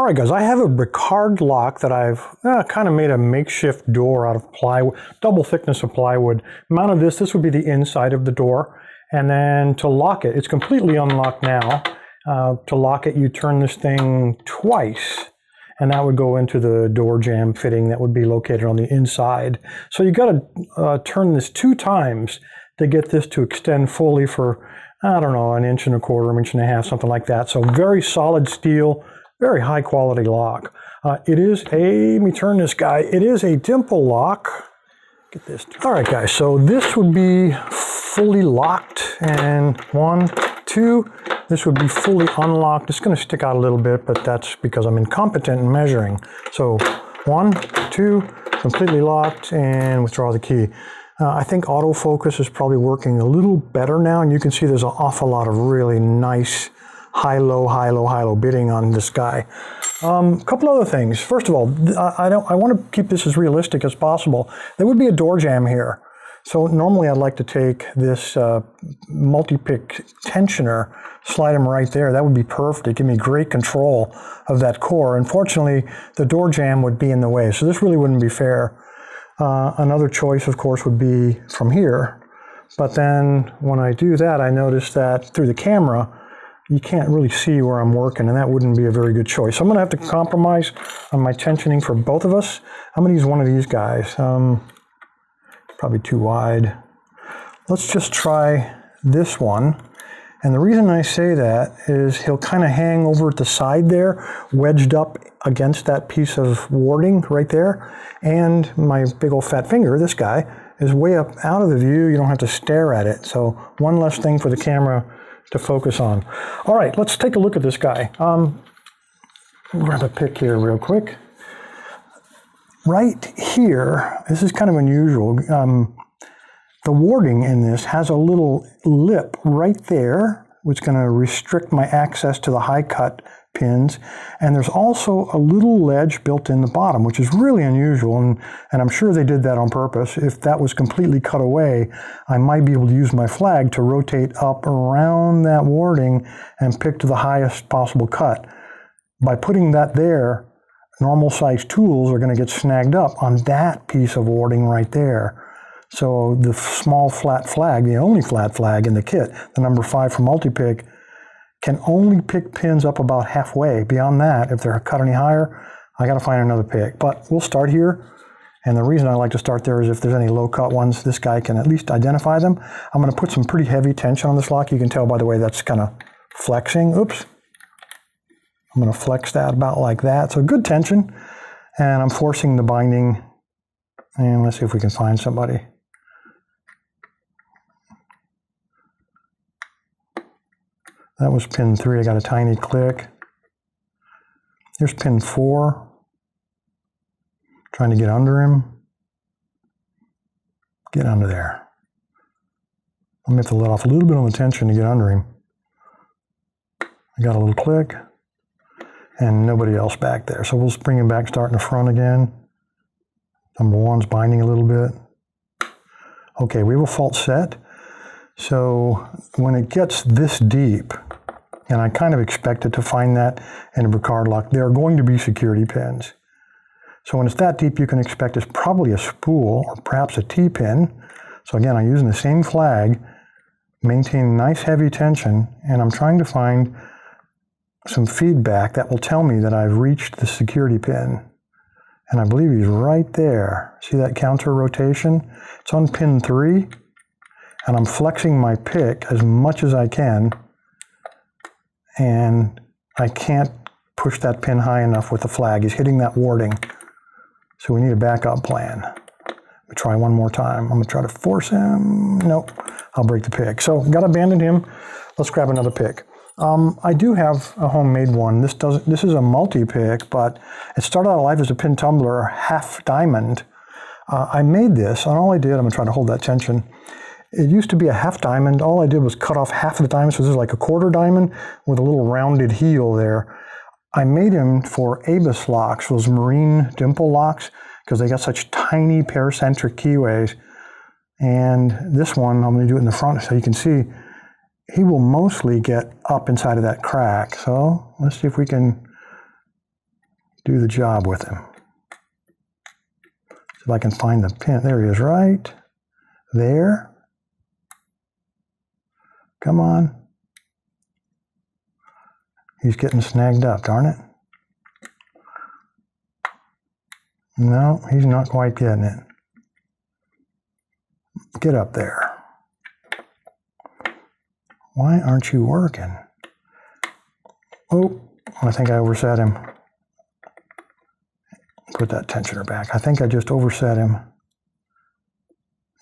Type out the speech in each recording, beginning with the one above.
All right, guys, I have a Bricard lock that I've kind of made a makeshift door out of plywood, double thickness of plywood. Mounted this would be the inside of the door. And then to lock it, it's completely unlocked now. To lock it, you turn this thing twice, and that would go into the door jamb fitting that would be located on the inside. So you got to turn this 2 times to get this to extend fully for, I don't know, 1.25 inches, 1.5 inches, something like that. So very solid steel, very high quality lock. It is a, let me turn this guy, it is a Dimple lock. Get this. All right, guys, so this would be fully locked, and 1, 2, this would be fully unlocked. It's going to stick out a little bit, but that's because I'm incompetent in measuring. So 1, 2, completely locked, and withdraw the key. I think autofocus is probably working a little better now, and you can see there's an awful lot of really nice high-low, high-low, high-low bidding on this guy. A couple other things. First of all, I want to keep this as realistic as possible. There would be a door jamb here. So normally I'd like to take this multi-pick tensioner, slide them right there. That would be perfect. It'd give me great control of that core. Unfortunately, the door jamb would be in the way, so this really wouldn't be fair. Another choice, of course, would be from here. But then when I do that, I notice that through the camera, you can't really see where I'm working, and that wouldn't be a very good choice. So I'm going to have to compromise on my tensioning for both of us. I'm going to use one of these guys. Probably too wide. Let's just try this one. And the reason I say that is he'll kind of hang over at the side there, wedged up against that piece of warding right there. And my big old fat finger, this guy, is way up out of the view. You don't have to stare at it. So one less thing for the camera to focus on. All right, let's take a look at this guy. Grab a pick here real quick. Right here, this is kind of unusual. The warding in this has a little lip right there, which is going to restrict my access to the high cut pins. And there's also a little ledge built in the bottom, which is really unusual. And I'm sure they did that on purpose. If that was completely cut away, I might be able to use my flag to rotate up around that warding and pick to the highest possible cut. By putting that there, normal size tools are going to get snagged up on that piece of warding right there. So the small flat flag, the only flat flag in the kit, the number 5 for multi-pick, can only pick pins up about halfway. Beyond that, if they're cut any higher, I got to find another pick. But we'll start here. And the reason I like to start there is if there's any low cut ones, this guy can at least identify them. I'm going to put some pretty heavy tension on this lock. You can tell by the way that's kind of flexing. Oops. I'm going to flex that about like that. So good tension. And I'm forcing the binding. And let's see if we can find somebody. That was pin 3. I got a tiny click. Here's pin 4. Trying to get under him. Get under there. I'm going to have to let off a little bit on the tension to get under him. I got a little click. And nobody else back there. So we'll just bring him back, start in the front again. Number 1's binding a little bit. Okay, we have a fault set. So when it gets this deep, and I kind of expected to find that in a Bricard lock, there are going to be security pins. So when it's that deep, you can expect it's probably a spool or perhaps a T-pin. So again, I'm using the same flag, maintaining nice heavy tension, and I'm trying to find some feedback that will tell me that I've reached the security pin. And I believe he's right there. See that counter rotation? It's on pin 3. And I'm flexing my pick as much as I can. And I can't push that pin high enough with the flag. He's hitting that warding. So we need a backup plan. Let me try one more time. I'm going to try to force him. Nope. I'll break the pick. So got to abandon him. Let's grab another pick. I do have a homemade one. This is a multi-pick, but it started out life as a pin tumbler, half diamond. I made this, and all I did, I'm going to try to hold that tension. It used to be a half diamond. All I did was cut off half of the diamond, so this is like a quarter diamond with a little rounded heel there. I made him for Abus locks, those marine dimple locks, because they got such tiny paracentric keyways. And this one, I'm going to do it in the front so you can see he will mostly get up inside of that crack. So let's see if we can do the job with him. See if I can find the pin. There he is, right there. Come on. He's getting snagged up, darn it. No, he's not quite getting it. Get up there. Why aren't you working? Oh, I think I overset him. Put that tensioner back. I think I just overset him.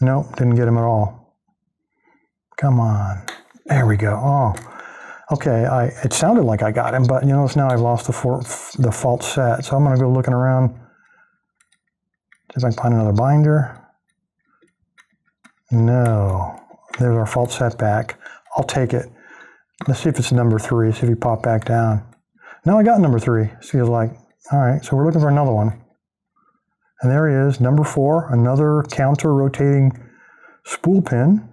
Nope, didn't get him at all. Come on. There we go. Oh, okay. It sounded like I got him, but you notice now I've lost the fault set. So I'm going to go looking around. See if I can find another binder. No. There's our fault set back. I'll take it. Let's see if it's number 3. See if he popped back down. No, I got number 3. Feels like. All right, so we're looking for another one. And there he is, number 4, another counter-rotating spool pin.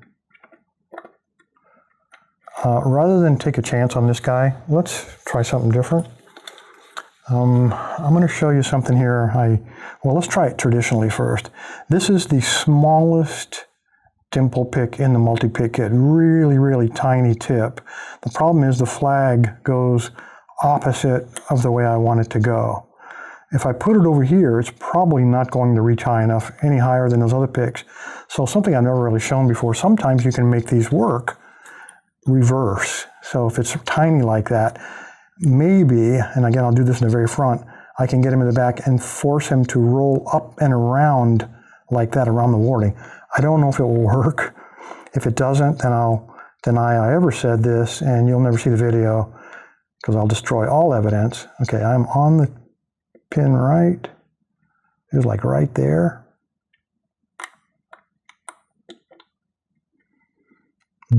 Rather than take a chance on this guy, let's try something different. I'm going to show you something here. Well, let's try it traditionally first. This is the smallest dimple pick in the multi-pick kit. Really, really tiny tip. The problem is the flag goes opposite of the way I want it to go. If I put it over here, it's probably not going to reach high enough, any higher than those other picks. So something I've never really shown before, sometimes you can make these work reverse. So if it's tiny like that, maybe, and again, I'll do this in the very front, I can get him in the back and force him to roll up and around like that around the warding. I don't know if it will work. If it doesn't, then I'll deny I ever said this, and you'll never see the video because I'll destroy all evidence. Okay, I'm on the pin right. It was like right there.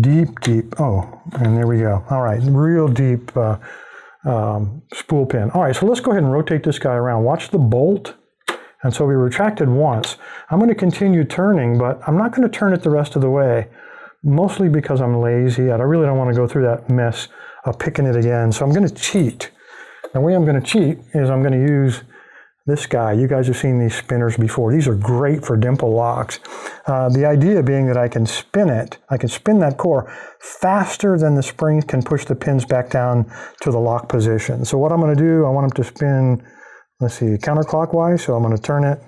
Deep, deep. Oh, and there we go. All right, real deep spool pin. All right, so let's go ahead and rotate this guy around. Watch the bolt. And so we retracted once. I'm going to continue turning, but I'm not going to turn it the rest of the way, mostly because I'm lazy. I really don't want to go through that mess of picking it again. So I'm going to cheat. The way I'm going to cheat is I'm going to use this guy. You guys have seen these spinners before. These are great for dimple locks. The idea being that I can spin it. I can spin that core faster than the springs can push the pins back down to the lock position. So what I'm going to do, I want them to spin, let's see, counterclockwise. So I'm going to turn it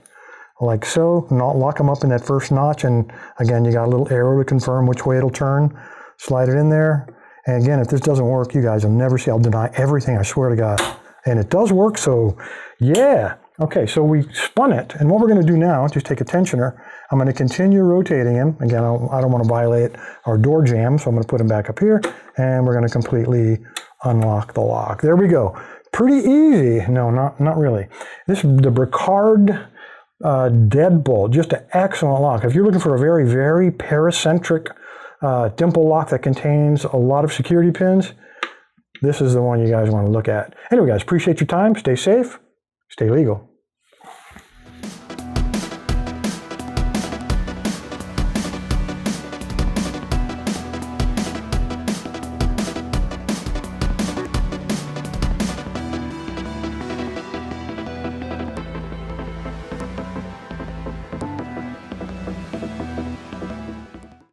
like so, not lock them up in that first notch. And again, you got a little arrow to confirm which way it'll turn. Slide it in there. And again, if this doesn't work, you guys will never see. I'll deny everything, I swear to God. And it does work, so yeah. Okay, so we spun it. And what we're going to do now, just take a tensioner. I'm going to continue rotating him. Again, I don't want to violate our door jamb, so I'm going to put him back up here. And we're going to completely unlock the lock. There we go. Pretty easy. No, not really. This is the Bricard Deadbolt. Just an excellent lock. If you're looking for a very, very paracentric dimple lock that contains a lot of security pins, this is the one you guys want to look at. Anyway, guys, appreciate your time. Stay safe. Stay legal.